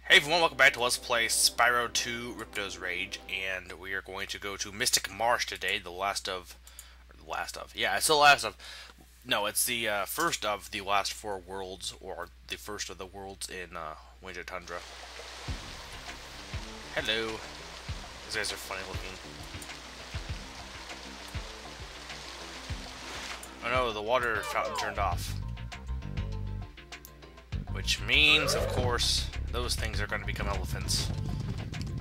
Hey everyone, welcome back to Let's Play Spyro 2 Ripto's Rage, and we are going to go to Mystic Marsh today, yeah, it's the last of, no, it's the first of the last four worlds, or the first of the worlds in Winter Tundra. Hello. These guys are funny looking. Oh no, the water fountain turned off. Which means, of course, those things are going to become elephants.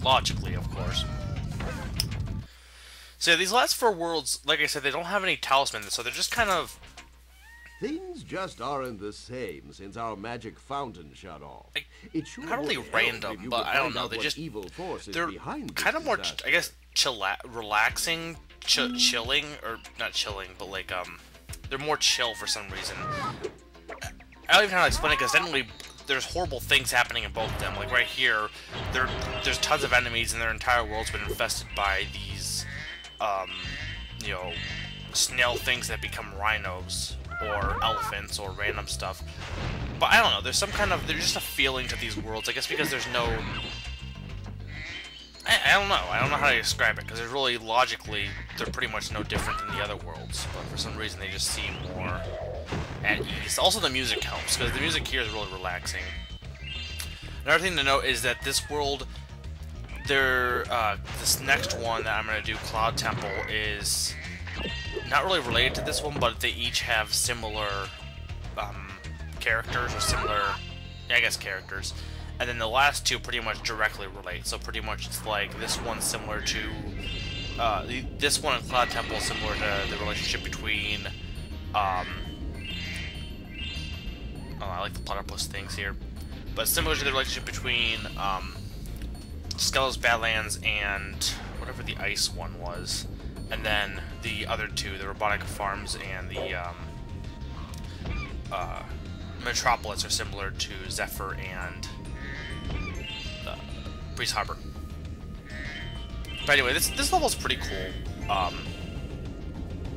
Logically, of course. So yeah, these last four worlds, like I said, they don't have any talismans, so they're just kind of... Things just aren't the same since our magic fountain shut off. Like, it sure not really random, but I don't know, they just... They're kind of more, I guess, relaxing, chilling, or not chilling, but like, they're more chill for some reason. I don't even know how to explain it, because technically there's horrible things happening in both of them. Like right here, there's tons of enemies, and their entire world's been infested by these, you know, snail things that become rhinos, or elephants, or random stuff. But I don't know, there's just a feeling to these worlds, I guess because there's no... I don't know how to describe it, because it's really, logically, they're pretty much no different than the other worlds, but for some reason they just seem more at ease. Also, the music helps, because the music here is really relaxing. Another thing to note is that this world, this next one that I'm going to do, Cloud Temple, is not really related to this one, but they each have similar characters, or similar, yeah, I guess characters. And then the last two pretty much directly relate, so pretty much it's like this one's similar to, this one in Cloud Temple is similar to the relationship between, oh, I like the platypus things here, but similar to the relationship between, Skelos Badlands and whatever the ice one was, and then the other two, the robotic farms and the, Metropolis are similar to Zephyr and Breeze Harbor. But anyway, this level's pretty cool,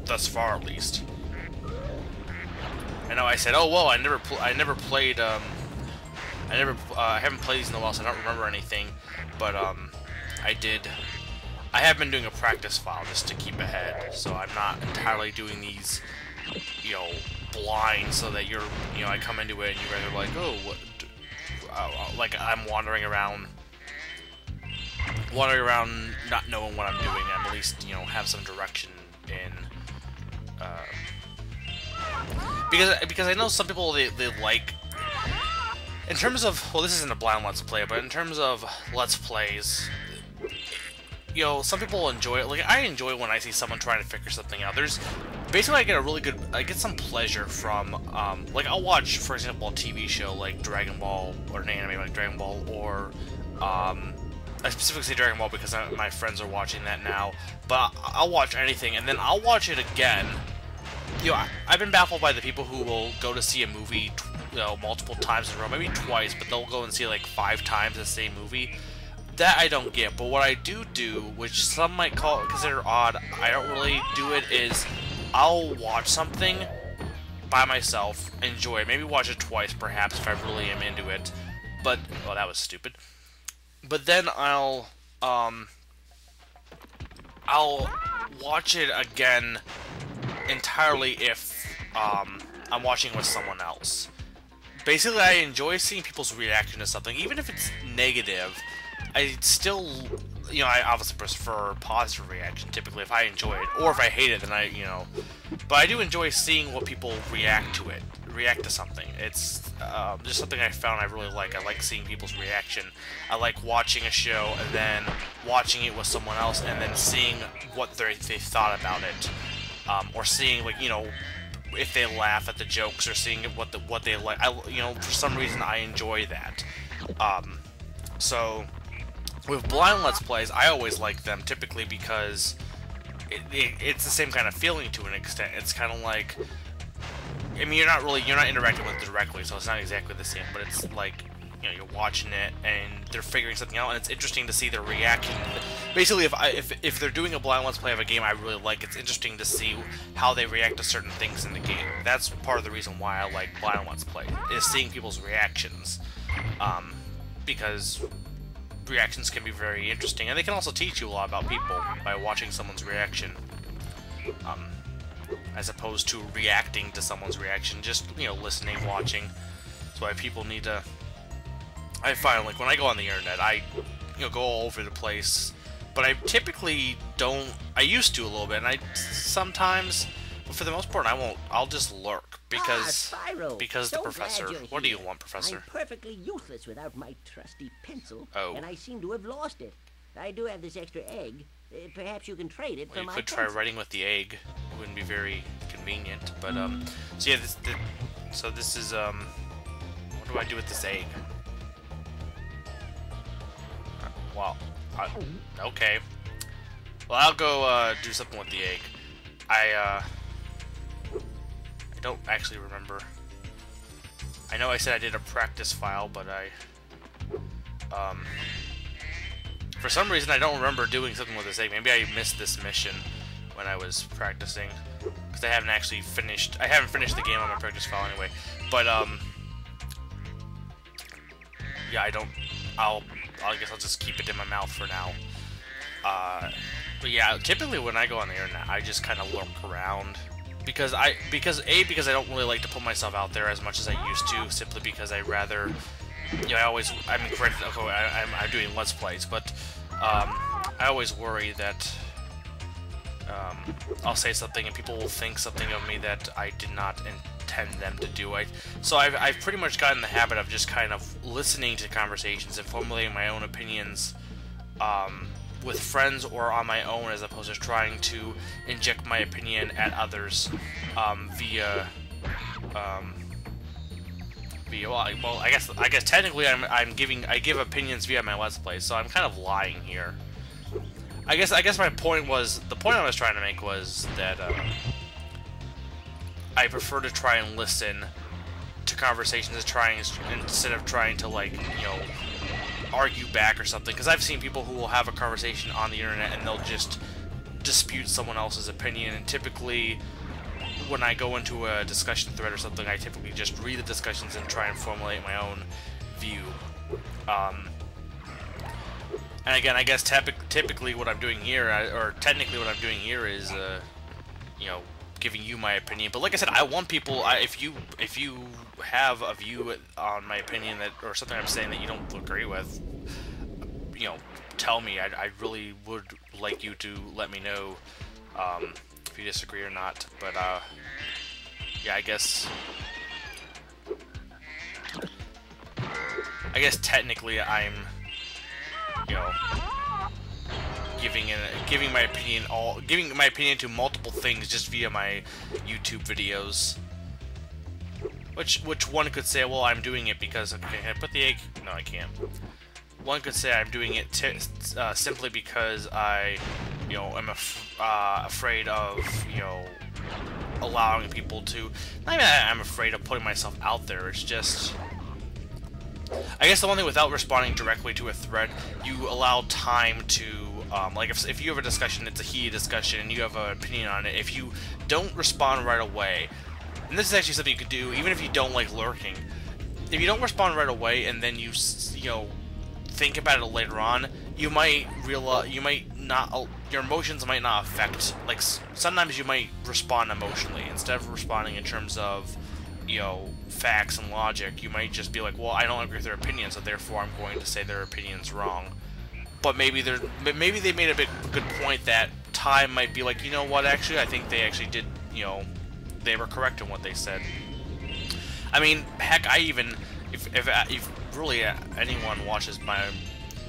thus far at least. I know I said, oh whoa, I haven't played these in a while, so I don't remember anything. But I have been doing a practice file just to keep ahead, so I'm not entirely doing these, you know, blind, so that you're, you know, I come into it and you guys are like, oh, what, like I'm wandering around not knowing what I'm doing. I'm at least, you know, have some direction in, because I know some people, they like, in terms of, well, this isn't a blind Let's Play, but in terms of Let's Plays, you know, some people enjoy it. Like, I enjoy when I see someone trying to figure something out. Basically, I get some pleasure from, like, I'll watch, for example, a TV show like Dragon Ball, or an anime like Dragon Ball, or, I specifically say Dragon Ball because my friends are watching that now, but I'll watch anything, and then I'll watch it again. You know, I've been baffled by the people who will go to see a movie, you know, multiple times in a row, maybe twice, but they'll go and see like 5 times the same movie. That I don't get, but what I do, which some might consider odd, I don't really do it, is I'll watch something by myself, enjoy it, maybe watch it twice perhaps if I really am into it, but, oh, that was stupid. But then I'll watch it again entirely if I'm watching with someone else. Basically, I enjoy seeing people's reaction to something, even if it's negative. I still, you know, I obviously prefer positive reaction, typically, if I enjoy it, or if I hate it, then I, you know, but I do enjoy seeing what people react to something. It's just something I found I really like. I like seeing people's reaction. I like watching a show and then watching it with someone else and then seeing what they thought about it, or seeing, like, you know, if they laugh at the jokes, or seeing what they like. You know, for some reason I enjoy that. So with blind Let's Plays, I always like them, typically because it's the same kind of feeling to an extent. It's kind of like, I mean, you're not interacting with it directly, so it's not exactly the same, but it's like, you know, you're watching it and they're figuring something out, and it's interesting to see their reaction. Basically, if they're doing a blind Let's Play of a game I really like, it's interesting to see how they react to certain things in the game. That's part of the reason why I like blind Let's Play, is seeing people's reactions. because reactions can be very interesting, and they can also teach you a lot about people by watching someone's reaction, as opposed to reacting to someone's reaction. Just, you know, listening, watching. That's why people need to. I find, like, when I go on the internet, I, you know, go all over the place, but I typically don't. I used to a little bit, and I sometimes, but for the most part, I won't. I'll just lurk because Spyro, the professor. What do you want, Professor? I'm perfectly useless without my trusty pencil, Oh. and I seem to have lost it. I do have this extra egg. Perhaps you can trade it Well, for you my could try pencil. writing with the egg. It wouldn't be very convenient, but so yeah, so this is what do I do with this egg? Well, okay. Well, I'll go do something with the egg. I don't actually remember. I know I said I did a practice file, but for some reason I don't remember doing something with this egg. Maybe I missed this mission when I was practicing, because I haven't actually finished. I haven't finished the game on my practice file anyway. But yeah, I guess I'll just keep it in my mouth for now. But yeah, typically when I go on the internet, I just kind of lurk around because I don't really like to put myself out there as much as I used to, simply because I rather, you know, I'm doing Let's Plays, but I always worry that I'll say something and people will think something of me that I did not intend them to do. So I've pretty much gotten in the habit of just kind of listening to conversations and formulating my own opinions with friends or on my own, as opposed to trying to inject my opinion at others via well, I guess technically I give opinions via my Let's Play, so I'm kind of lying here. I guess my point was, the point I was trying to make was that I prefer to try and listen to conversations instead of trying to, like, you know, argue back or something, because I've seen people who will have a conversation on the internet and they'll just dispute someone else's opinion, and typically when I go into a discussion thread or something, I typically just read the discussions and try and formulate my own view. And again, I guess typically what I'm doing here, or technically what I'm doing here, is, you know, giving you my opinion. But like I said, I want people. If you have a view on my opinion or something I'm saying that you don't agree with, you know, tell me. I really would like you to let me know if you disagree or not. But yeah, I guess technically I'm, you know, giving my opinion to multiple things just via my YouTube videos. Which one could say, well, I'm doing it because, okay, can I put the egg? No, I can't. One could say I'm doing it simply because I, you know, am afraid of, you know, allowing people to. Not even that I'm afraid of putting myself out there. It's just, I guess the one thing, without responding directly to a thread, you allow time to, like if you have a discussion, it's a heated discussion, and you have an opinion on it. If you don't respond right away, and this is actually something you could do even if you don't like lurking. If you don't respond right away and then you know, think about it later on, you might realize, your emotions might not affect, like, sometimes you might respond emotionally instead of responding in terms of, you know, facts and logic. You might just be like, well, I don't agree with their opinion, so therefore I'm going to say their opinion's wrong. But maybe they made a good point that time might be like, you know what, actually, I think they actually did, you know, they were correct in what they said. I mean, heck, if really anyone watches my,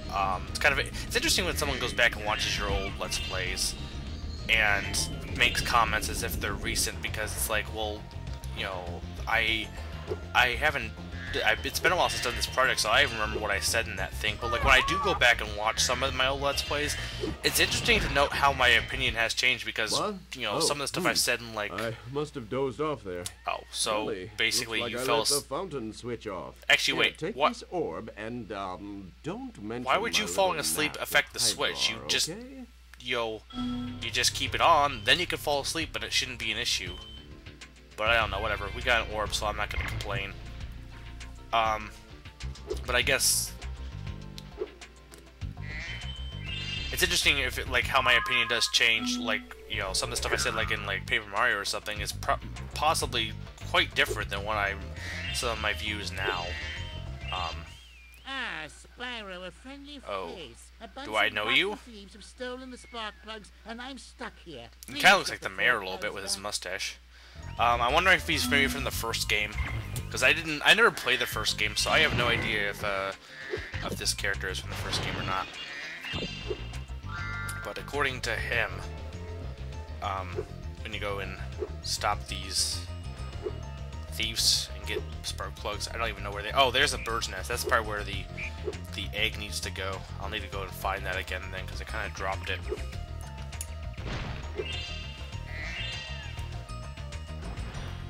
it's interesting when someone goes back and watches your old Let's Plays and makes comments as if they're recent, because it's like, well, you know, it's been a while since I've done this project, so I don't remember what I said in that thing. But like, when I do go back and watch some of my old Let's Plays, it's interesting to note how my opinion has changed, because you know, some of the stuff I've said in, like, I must have dozed off there. Oh, so Really? basically Looks you like fell I let the asleep. fountain switch off. Actually, wait, Take what? this orb and don't mention. Why would you my falling little asleep nap affect the with switch? You Hydrar, just, okay? you just keep it on, then you can fall asleep, but it shouldn't be an issue. But I don't know, whatever. We got an orb, so I'm not gonna complain. But I guess it's interesting if it, like how my opinion does change. Like, you know, some of the stuff I said like in like Paper Mario or something is possibly quite different than what some of my views now. Spyro, a friendly face. A bunch do I know you? of thieves have stolen the spark plugs, and I'm stuck here. He kind of looks like the mayor a little bit with his mustache. I'm wondering if he's maybe from the first game, because I never played the first game, so I have no idea if this character is from the first game or not. But according to him, when you go and stop these thieves and get spark plugs, I don't even know where they. Oh, there's a bird's nest. That's probably where the egg needs to go. I'll need to go and find that again then, because I kind of dropped it.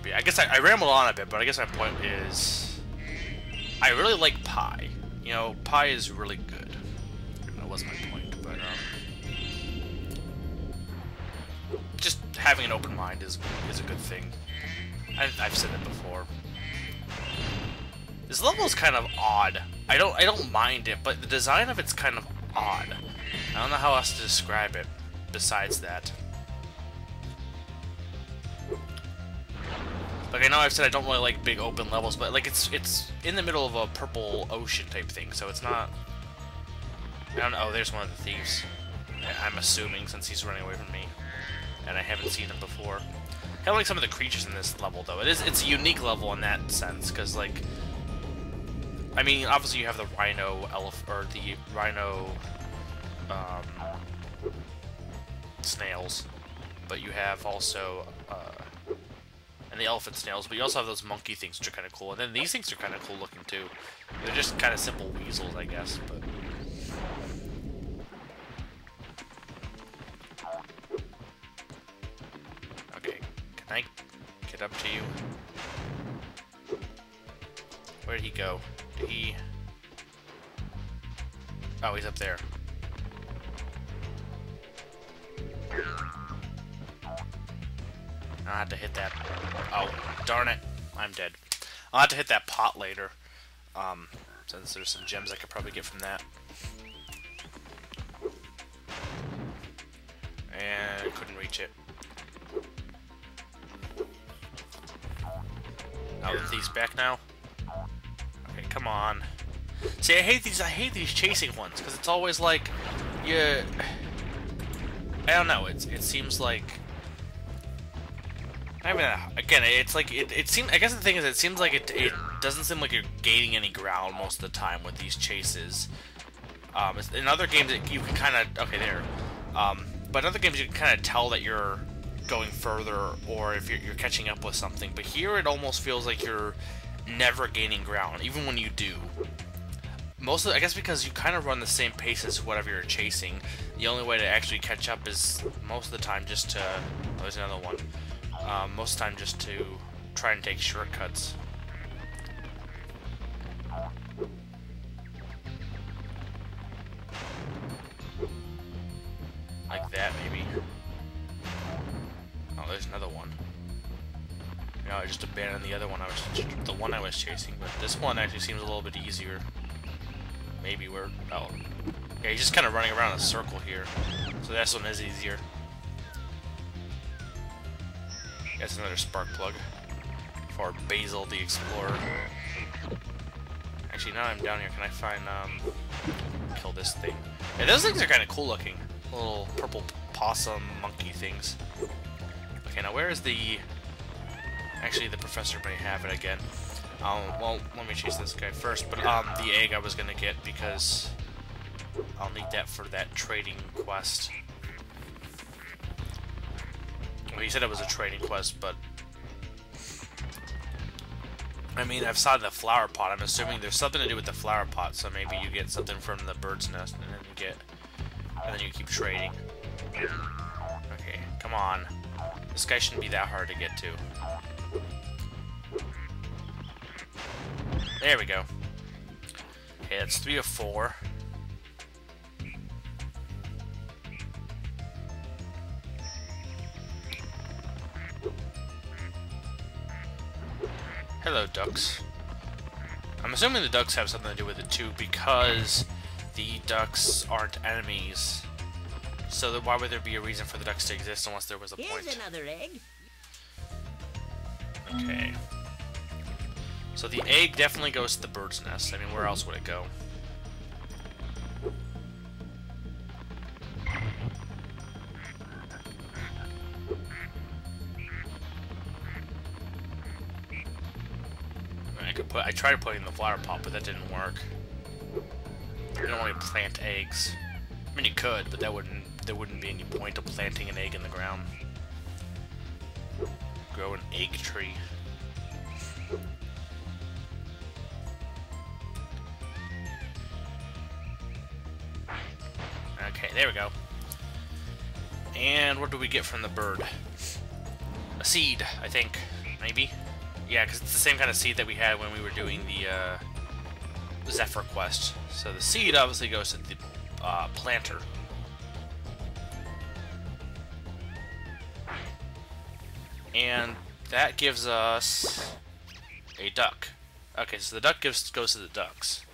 But yeah, I guess I rambled on a bit, but I guess my point is, I really like pie. You know, pie is really good. That was my point, but just having an open mind is a good thing. I've said it before. This level is kind of odd. I don't mind it, but the design of it's kind of odd. I don't know how else to describe it besides that. Like, I know I've said I don't really like big open levels, but like it's in the middle of a purple ocean type thing, so it's not. I don't know. Oh, there's one of the thieves. I'm assuming, since he's running away from me, and I haven't seen him before. Kind of like some of the creatures in this level, though. It's a unique level in that sense, because like, I mean, obviously you have the rhino or the rhino snails, but you have also and the elephant snails, but you also have those monkey things, which are kind of cool. And then these things are kind of cool looking too. They're just kind of simple weasels, I guess, but. Can I get up to you? Where did he go? Did he... Oh, he's up there. I had to hit that. Oh, darn it. I'm dead. I'll have to hit that pot later. Since there's some gems I could probably get from that. And I couldn't reach it. Oh, the thief's back now? Okay, come on. See, I hate these chasing ones, because it's always like, I don't know, it seems like, I mean, again, it's like, it seems, I guess the thing is, it seems like it doesn't seem like you're gaining any ground most of the time with these chases. In other games, you can kind of, okay, there, but in other games, you can kind of tell that you're going further, or if you're catching up with something, but here it almost feels like you're never gaining ground, even when you do. I guess because you kind of run the same pace as whatever you're chasing, the only way to actually catch up is most of the time just to, oh, there's another one, most of the time just to try and take shortcuts. Like that, maybe. Oh, there's another one. You know, I just abandoned the other one I was chasing, but this one actually seems a little bit easier. Maybe we're... Oh. Yeah, he's just kind of running around in a circle here. So this one is easier. That's another spark plug. For Basil the Explorer. Actually, now I'm down here, can I find, kill this thing? Yeah, those things are kind of cool looking. Little purple possum monkey things. Okay, now where is the... Actually, the professor may have it again. Well, let me chase this guy first, but the egg I was gonna get because I'll need that for that trading quest. Well, he said it was a trading quest, but I mean, I've saw the flower pot. I'm assuming there's something to do with the flower pot, so maybe you get something from the bird's nest, and then you keep trading. Okay, come on. This guy shouldn't be that hard to get to. There we go. Okay, that's 3 of 4. Hello, ducks. I'm assuming the ducks have something to do with it too, because the ducks aren't enemies So why would there be a reason for the ducks to exist unless there was a point? Here's another egg. Okay. So the egg definitely goes to the bird's nest. I mean, where else would it go? I tried putting the flower pot, but that didn't work. You don't want to plant eggs. I mean, you could, but there wouldn't be any point of planting an egg in the ground. Grow an egg tree. Okay, there we go. And what do we get from the bird? A seed, I think. Maybe? Yeah, because it's the same kind of seed that we had when we were doing the Zephyr quest. So the seed obviously goes to the planter. And that gives us a duck. Okay, so the duck goes to the ducks.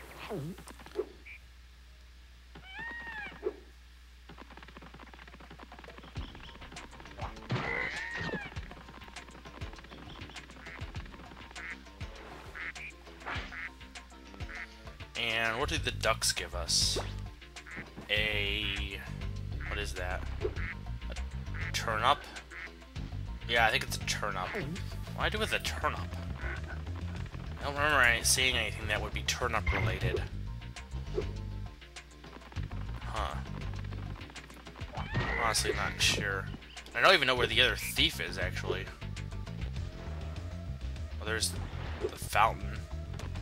And what did the ducks give us? What is that? A turnip? Yeah, I think it's a turnip. Why do with a turnip? I don't remember seeing anything that would be turnip related. Huh. Honestly, not sure. I don't even know where the other thief is, actually. Well, there's the fountain.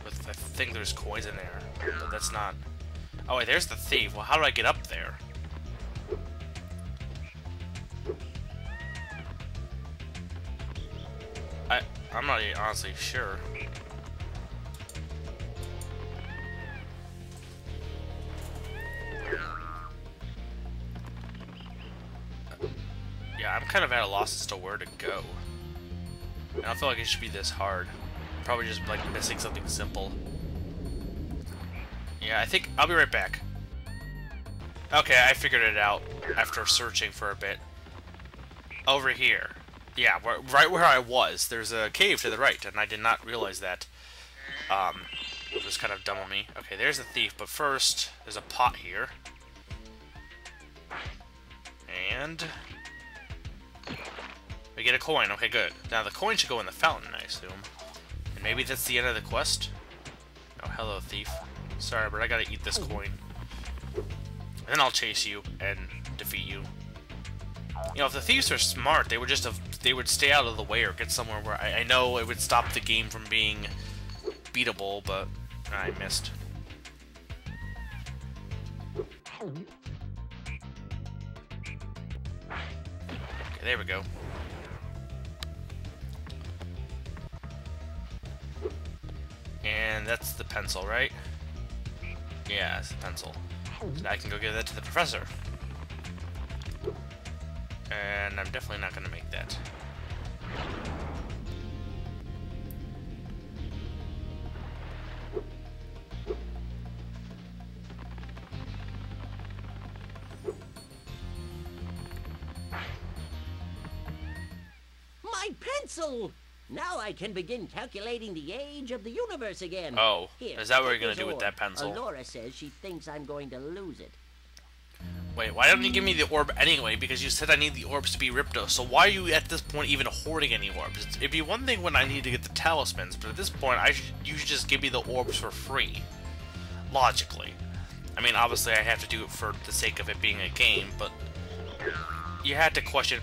I think there's coins in there, but that's not... Oh wait, there's the thief. Well, how do I get up there? I'm not honestly sure. Yeah, I'm kind of at a loss as to where to go. I don't feel like it should be this hard. Probably just like missing something simple. Yeah, I think I'll be right back. Okay, I figured it out after searching for a bit. Over here. Yeah, right where I was. There's a cave to the right, and I did not realize that. It was kind of dumb of me. Okay, there's the thief, but first, there's a pot here. And... we get a coin. Okay, good. Now, the coin should go in the fountain, I assume. And maybe that's the end of the quest? Oh, hello, thief. Sorry, but I gotta eat this coin. And then I'll chase you and defeat you. You know, if the thieves are smart, they would stay out of the way or get somewhere where I know it would stop the game from being beatable, but I missed. Okay, there we go. And that's the pencil, right? Yeah, it's the pencil. So I can go give that to the professor. And I'm definitely not going to make that. My pencil! Now I can begin calculating the age of the universe again. Oh, here, is that what you're take going to this do with orb. that pencil? Laura says she thinks I'm going to lose it. Wait, why don't you give me the orb anyway? Because you said I need the orbs to be Ripto, so why are you at this point even hoarding any orbs? It'd be one thing when I need to get the talismans, but at this point you should just give me the orbs for free. Logically. I mean, obviously I have to do it for the sake of it being a game, but you had to question...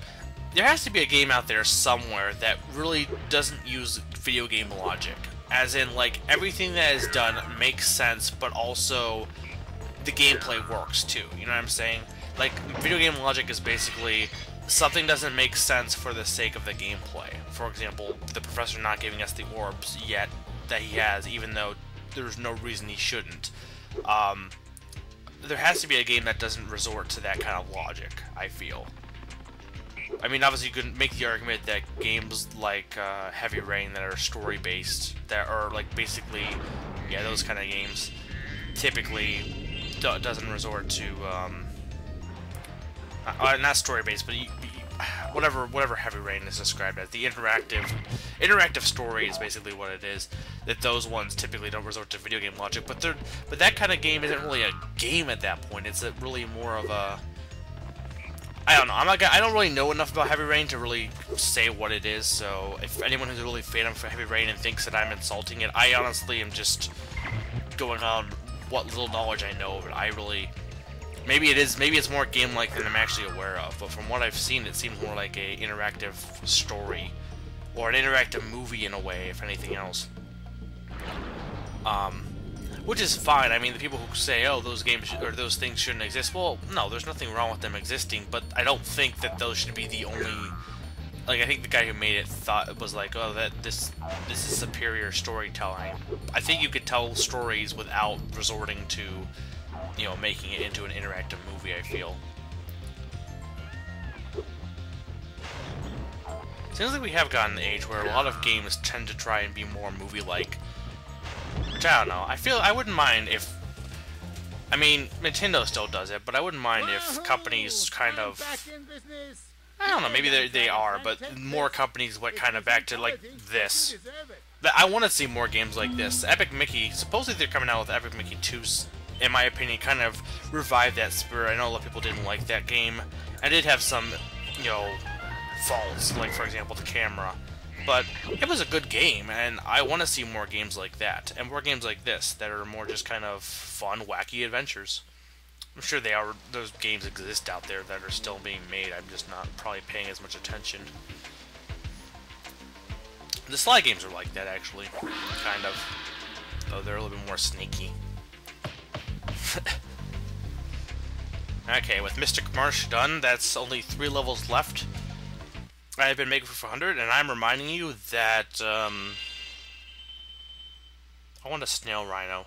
There has to be a game out there somewhere that really doesn't use video game logic. As in, like, everything that is done makes sense, but also the gameplay works too. You know what I'm saying? Like, video game logic is basically something doesn't make sense for the sake of the gameplay. For example, the professor not giving us the orbs yet that he has, even though there's no reason he shouldn't. There has to be a game that doesn't resort to that kind of logic, I feel. I mean, obviously you could make the argument that games like Heavy Rain that are story-based, that are like basically, yeah, those kind of games, typically doesn't resort to not story-based, but whatever Heavy Rain is described as. The interactive story is basically what it is. That those ones typically don't resort to video game logic, but that kind of game isn't really a game at that point. It's really more of a, I don't know. I don't really know enough about Heavy Rain to really say what it is. So if anyone who's a really fan of Heavy Rain and thinks that I'm insulting it, I honestly am just going on what little knowledge I know of it. Maybe it's more game-like than I'm actually aware of, but from what I've seen, it seems more like a interactive story, or an interactive movie in a way, if anything else. Which is fine. I mean, the people who say, oh, those games or those things shouldn't exist, well, no, there's nothing wrong with them existing, but I don't think that those should be the only. Like, I think the guy who made it thought it was like, oh, that this is superior storytelling. I think you could tell stories without resorting to, you know, making it into an interactive movie, I feel. Seems like we have gotten the age where a lot of games tend to try and be more movie-like. Which, I don't know. I wouldn't mind if... I mean, Nintendo still does it, but I wouldn't mind if companies kind of... I don't know, maybe they are, but more companies went kind of back to, like, this. I want to see more games like this. Epic Mickey, supposedly they're coming out with Epic Mickey 2, in my opinion, kind of revived that spirit. I know a lot of people didn't like that game. I did have some, you know, faults, like, for example, the camera. But it was a good game, and I want to see more games like that, and more games like this, that are more just kind of fun, wacky adventures. I'm sure those games exist out there that are still being made. I'm just not probably paying as much attention. The Sly games are like that, actually. Kind of. Though they're a little bit more sneaky. Okay, with Mystic Marsh done, that's only 3 levels left. I've been making for 400, and I'm reminding you that, I want a Snail-Rhino.